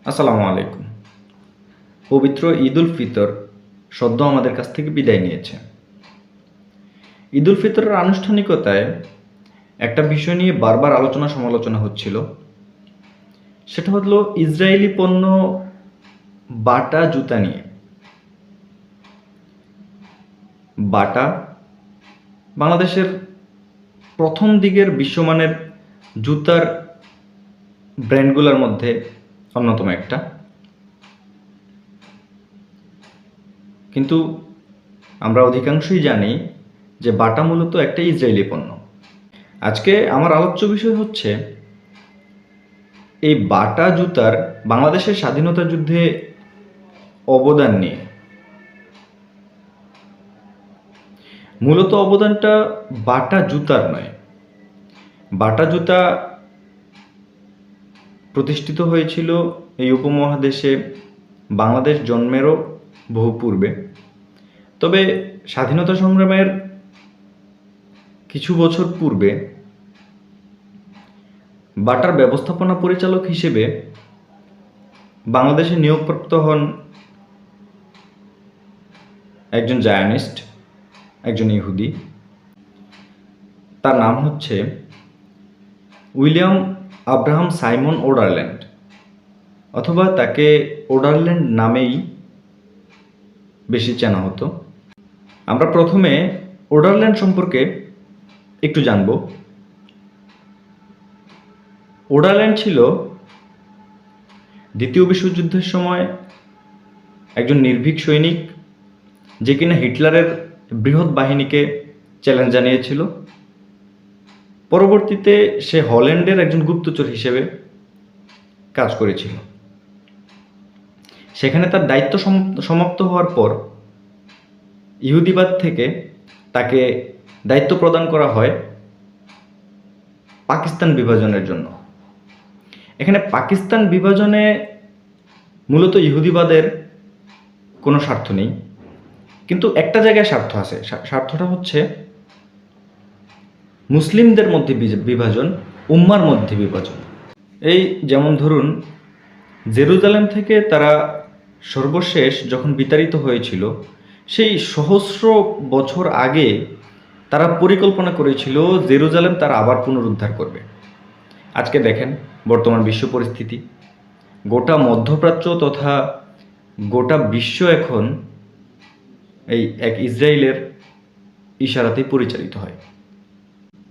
আসসালামু আলাইকুম। পবিত্র ঈদ উল ফিতর সদ্য আমাদের কাছ থেকে বিদায় নিয়েছে। ঈদ উল ফিতরের আনুষ্ঠানিকতায় একটা বিষয় নিয়ে বারবার আলোচনা সমালোচনা হচ্ছিল। সেটা হলো ইসরায়েলি পণ্য বাটা জুতা নিয়ে। বাটা বাংলাদেশের প্রথম দিকের বিশ্বমানের জুতার ব্র্যান্ডগুলোর মধ্যে অন্যতম একটা, কিন্তু আমরা অধিকাংশই জানি যে বাটা মূলত একটা ইসরায়েলি পণ্য। আজকে আমার আলোচ্য বিষয় হচ্ছে এই বাটা জুতার বাংলাদেশের স্বাধীনতা যুদ্ধে অবদান নিয়ে। মূলত অবদানটা বাটা জুতার নয়। বাটা জুতা প্রতিষ্ঠিত হয়েছিল এই উপমহাদেশে বাংলাদেশ জন্মেরও বহু পূর্বে। তবে স্বাধীনতা সংগ্রামের কিছু বছর পূর্বে বাটার ব্যবস্থাপনা পরিচালক হিসেবে বাংলাদেশে নিয়োগপ্রাপ্ত হন একজন জায়নিস্ট, একজন ইহুদি। তার নাম হচ্ছে উইলিয়াম আব্রাহাম সাইমন ওডারল্যান্ড, অথবা তাকে ওডারল্যান্ড নামেই বেশি চেনা হতো। আমরা প্রথমে ওডারল্যান্ড সম্পর্কে একটু জানব। ওডারল্যান্ড ছিল দ্বিতীয় বিশ্বযুদ্ধের সময় একজন নির্ভীক সৈনিক, যে কিনা হিটলারের বৃহৎ বাহিনীকে চ্যালেঞ্জ জানিয়েছিল। পরবর্তীতে সে হল্যান্ডের একজন গুপ্তচর হিসেবে কাজ করেছিল। সেখানে তার দায়িত্ব সমাপ্ত হওয়ার পর ইহুদিবাদ থেকে তাকে দায়িত্ব প্রদান করা হয় পাকিস্তান বিভাজনের জন্য। এখানে পাকিস্তান বিভাজনে মূলত ইহুদিবাদের কোনো স্বার্থ নেই, কিন্তু একটা জায়গায় স্বার্থ আছে। স্বার্থটা হচ্ছে মুসলিমদের মধ্যে বিভাজন, উম্মার মধ্যে বিভাজন। এই যেমন ধরুন, জেরুজালেম থেকে তারা সর্বশেষ যখন বিতাড়িত হয়েছিল, সেই সহস্র বছর আগে তারা পরিকল্পনা করেছিল জেরুজালেম তারা আবার পুনরুদ্ধার করবে। আজকে দেখেন বর্তমান বিশ্ব পরিস্থিতি, গোটা মধ্যপ্রাচ্য তথা গোটা বিশ্ব এখন এই এক ইসরায়েলের ইশারাতেই পরিচালিত হয়।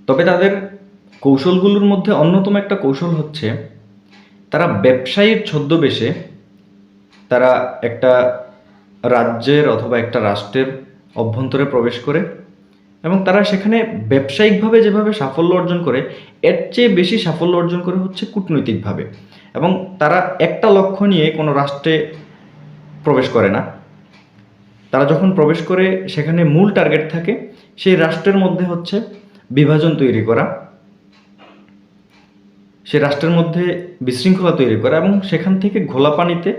তবে তাদের কৌশলগুলোর মধ্যে অন্যতম একটা কৌশল হচ্ছে তারা ব্যবসায়ীর ছদ্মবেশে তারা একটা রাজ্যের অথবা একটা রাষ্ট্রের অভ্যন্তরে প্রবেশ করে এবং তারা সেখানে ব্যবসায়িকভাবে যেভাবে সাফল্য অর্জন করে, এর চেয়ে বেশি সাফল্য অর্জন করে হচ্ছে কূটনৈতিকভাবে। এবং তারা একটা লক্ষ্য নিয়ে কোনো রাষ্ট্রে প্রবেশ করে না। তারা যখন প্রবেশ করে সেখানে মূল টার্গেট থাকে সেই রাষ্ট্রের মধ্যে হচ্ছে বিভাজন তৈরি করা, সে রাষ্ট্রের মধ্যে বিশৃঙ্খলা তৈরি করা এবং সেখান থেকে ঘোলা পানিতে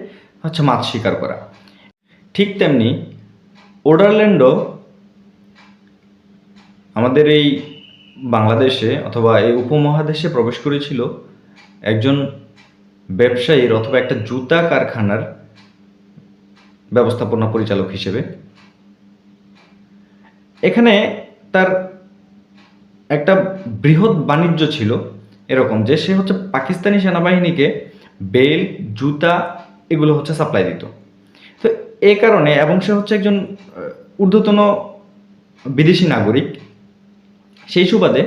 হচ্ছে মাছ শিকার করা। ঠিক তেমনি ওডারল্যান্ডও আমাদের এই বাংলাদেশে অথবা এই উপমহাদেশে প্রবেশ করেছিল একজন ব্যবসায়ীর অথবা একটা জুতা কারখানার ব্যবস্থাপনা পরিচালক হিসেবে। এখানে তার একটা বৃহৎ বাণিজ্য ছিল এরকম যে সে হচ্ছে পাকিস্তানি সেনাবাহিনীকে বেল্ট, জুতা এগুলো হচ্ছে সাপ্লাই দিত। তো এই কারণে, এবং সে হচ্ছে একজন ঊর্ধ্বতন বিদেশি নাগরিক, সেই সুবাদে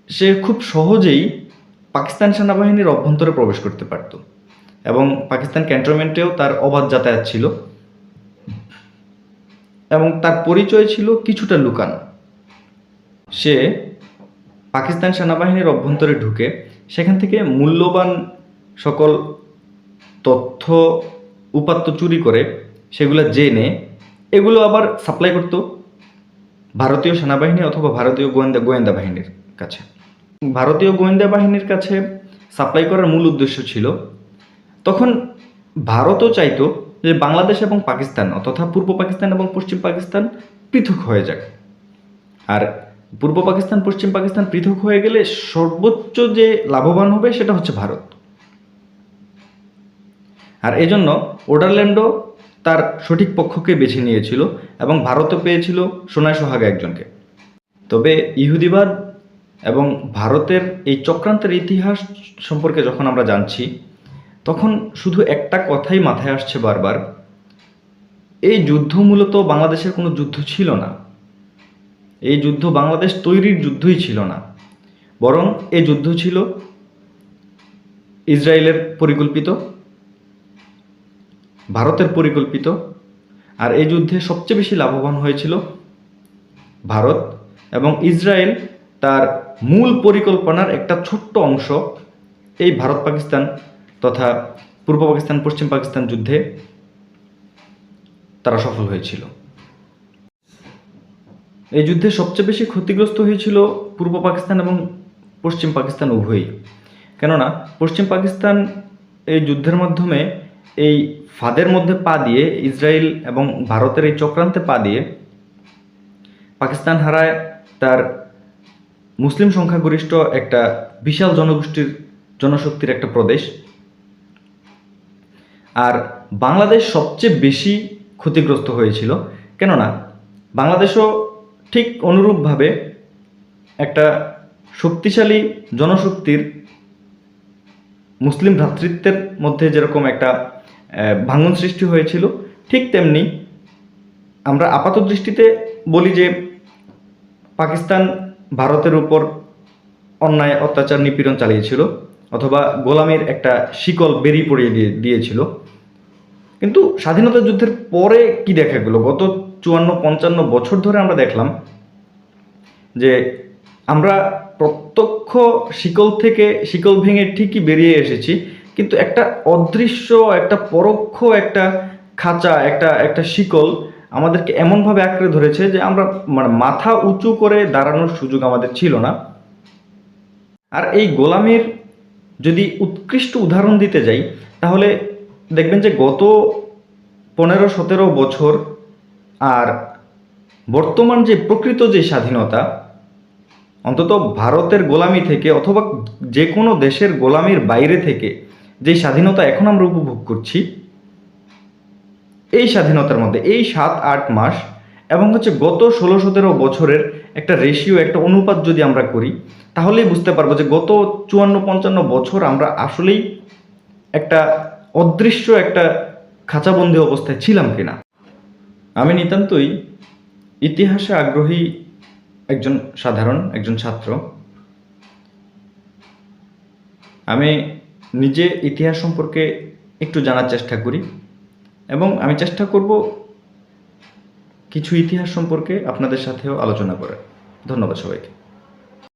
সে খুব সহজেই পাকিস্তান সেনাবাহিনীর অভ্যন্তরে প্রবেশ করতে পারত এবং পাকিস্তান ক্যান্টনমেন্টেও তার অবাধ যাতায়াত ছিল এবং তার পরিচয় ছিল কিছুটা লুকানো। সে পাকিস্তান সেনাবাহিনীর অভ্যন্তরে ঢুকে সেখান থেকে মূল্যবান সকল তথ্য উপাত্ত চুরি করে সেগুলো জেনে এগুলো আবার সাপ্লাই করত ভারতীয় সেনাবাহিনী অথবা ভারতীয় গোয়েন্দা বাহিনীর কাছে। ভারতীয় গোয়েন্দা বাহিনীর কাছে সাপ্লাই করার মূল উদ্দেশ্য ছিল, তখন ভারতও চাইতো যে বাংলাদেশ এবং পাকিস্তান তথা পূর্ব পাকিস্তান এবং পশ্চিম পাকিস্তান পৃথক হয়ে যাক। আর পূর্ব পাকিস্তান পশ্চিম পাকিস্তান পৃথক হয়ে গেলে সর্বোচ্চ যে লাভবান হবে সেটা হচ্ছে ভারত। আর এজন্য ওডারল্যান্ডও তার সঠিক পক্ষকে বেছে নিয়েছিল এবং ভারতও পেয়েছিল সোনায় সোহাগা একজনকে। তবে ইহুদিবাদ এবং ভারতের এই চক্রান্তের ইতিহাস সম্পর্কে যখন আমরা জানছি, তখন শুধু একটা কথাই মাথায় আসছে বারবার, এই যুদ্ধ মূলত বাংলাদেশের কোনো যুদ্ধ ছিল না। এই যুদ্ধ বাংলাদেশ তৈরির যুদ্ধই ছিল না, বরং এই যুদ্ধ ছিল ইসরায়েলের পরিকল্পিত, ভারতের পরিকল্পিত। আর এই যুদ্ধে সবচেয়ে বেশি লাভবান হয়েছিল ভারত, এবং ইসরায়েল তার মূল পরিকল্পনার একটা ছোট্ট অংশ এই ভারত পাকিস্তান তথা পূর্ব পাকিস্তান পশ্চিম পাকিস্তান যুদ্ধে তারা সফল হয়েছিল। এই যুদ্ধে সবচেয়ে বেশি ক্ষতিগ্রস্ত হয়েছিল পূর্ব পাকিস্তান এবং পশ্চিম পাকিস্তান উভয়ই। কেননা পশ্চিম পাকিস্তান এই যুদ্ধের মাধ্যমে এই ফাঁদের মধ্যে পা দিয়ে, ইসরায়েল এবং ভারতের এই চক্রান্তে পা দিয়ে পাকিস্তান হারায় তার মুসলিম সংখ্যাগরিষ্ঠ একটা বিশাল জনশক্তির একটা প্রদেশ। আর বাংলাদেশ সবচেয়ে বেশি ক্ষতিগ্রস্ত হয়েছিল, কেননা বাংলাদেশও ঠিক অনুরূপভাবে একটা শক্তিশালী জনশক্তির মুসলিম ভ্রাতৃত্বের মধ্যে যেরকম একটা ভাঙন সৃষ্টি হয়েছিল, ঠিক তেমনি আমরা আপাত দৃষ্টিতে বলি যে পাকিস্তান ভারতের উপর অন্যায় অত্যাচার নিপীড়ন চালিয়েছিল অথবা গোলামির একটা শিকল বেরিয়ে পড়িয়ে দিয়েছিল। কিন্তু স্বাধীনতা যুদ্ধের পরে কি দেখা গেল, গত 54-55 বছর ধরে আমরা দেখলাম যে আমরা প্রত্যক্ষ শিকল ভেঙে ঠিকই বেরিয়ে এসেছি, কিন্তু একটা অদৃশ্য, একটা পরোক্ষ একটা খাঁচা, একটা শিকল আমাদেরকে এমনভাবে আঁকড়ে ধরেছে যে আমরা মাথা উঁচু করে দাঁড়ানোর সুযোগ আমাদের ছিল না। আর এই গোলামির যদি উৎকৃষ্ট উদাহরণ দিতে যাই, তাহলে দেখবেন যে গত 15-17 বছর আর বর্তমান যে প্রকৃত যে স্বাধীনতা, অন্তত ভারতের গোলামি থেকে অথবা যে কোনো দেশের গোলামির বাইরে থেকে যে স্বাধীনতা এখন আমরা উপভোগ করছি, এই স্বাধীনতার মধ্যে এই 7-8 মাস এবং গত 16-17 বছরের একটা রেশিও, একটা অনুপাত যদি আমরা করি, তাহলেই বুঝতে পারবো যে গত 54-55 বছর আমরা আসলেই একটা অদৃশ্য একটা খাঁচাবন্দি অবস্থায় ছিলাম কিনা। আমি নিতান্তই ইতিহাসে আগ্রহী একজন ছাত্র। আমি নিজে ইতিহাস সম্পর্কে একটু জানার চেষ্টা করি এবং আমি চেষ্টা করব কিছু ইতিহাস সম্পর্কে আপনাদের সাথেও আলোচনা করার। ধন্যবাদ সবাইকে।